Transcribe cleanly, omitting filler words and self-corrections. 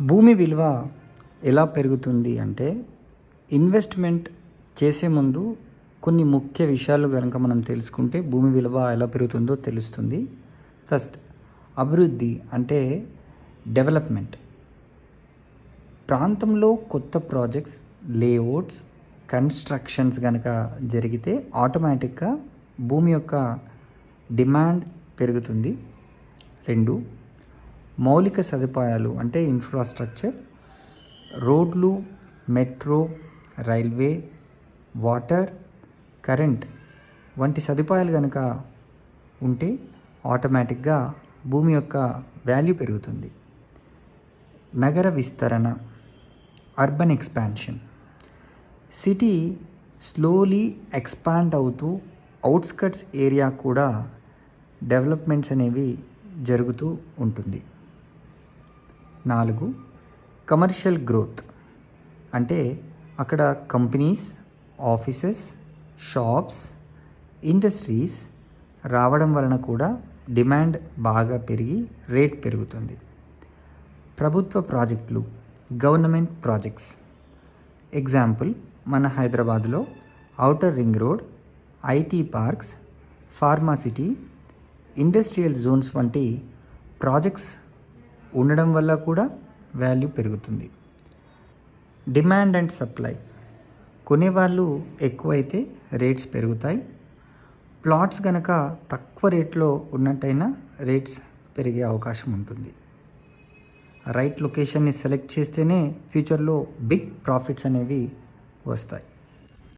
భూమి విలువ ఎలా పెరుగుతుంది అంటే ఇన్వెస్ట్మెంట్ చేసే ముందు కొన్ని ముఖ్య విషయాలు కనుక మనం తెలుసుకుంటే భూమి విలువ ఎలా పెరుగుతుందో తెలుస్తుంది. ఫస్ట్, అభివృద్ధి అంటే డెవలప్మెంట్. ప్రాంతంలో కొత్త ప్రాజెక్ట్స్, లేఅవుట్స్, కన్స్ట్రక్షన్స్ కనుక జరిగితే ఆటోమేటిక్గా భూమి యొక్క డిమాండ్ పెరుగుతుంది. 2, మౌలిక సదుపాయాలు అంటే ఇన్ఫ్రాస్ట్రక్చర్, రోడ్లు, మెట్రో, రైల్వే, వాటర్, కరెంట్ వంటి సదుపాయాలు కనుక ఉంటే ఆటోమేటిక్గా భూమి యొక్క వాల్యూ పెరుగుతుంది. నగర విస్తరణ, urban expansion. City slowly expand అవుతూ అవుట్స్కట్స్ ఏరియా కూడా డెవలప్మెంట్స్ అనేవి జరుగుతూ ఉంటుంది. 4, కమర్షియల్ గ్రోత్ అంటే అక్కడ కంపెనీస్, ఆఫీసెస్, షాప్స్, ఇండస్ట్రీస్ రావడం వలన కూడా డిమాండ్ బాగా పెరిగి రేట్ పెరుగుతుంది. ప్రభుత్వ ప్రాజెక్టులు, గవర్నమెంట్ ప్రాజెక్ట్స్. ఎగ్జాంపుల్, మన హైదరాబాద్లో outer ring road, IT parks, pharma city, industrial Jones వంటి ప్రాజెక్ట్స్ ఉండడం వల్ల కూడా వాల్యూ పెరుగుతుంది. Demand and supply. కొనేవాళ్ళు ఎక్కువైతే రేట్స్ పెరుగుతాయి. ప్లాట్స్ కనుక తక్కువ రేట్లో ఉన్నట్టయినా రేట్స్ పెరిగే అవకాశం ఉంటుంది. రైట్ లొకేషన్ని సెలెక్ట్ చేస్తేనే ఫ్యూచర్లో బిగ్ ప్రాఫిట్స్ అనేవి వస్తాయి.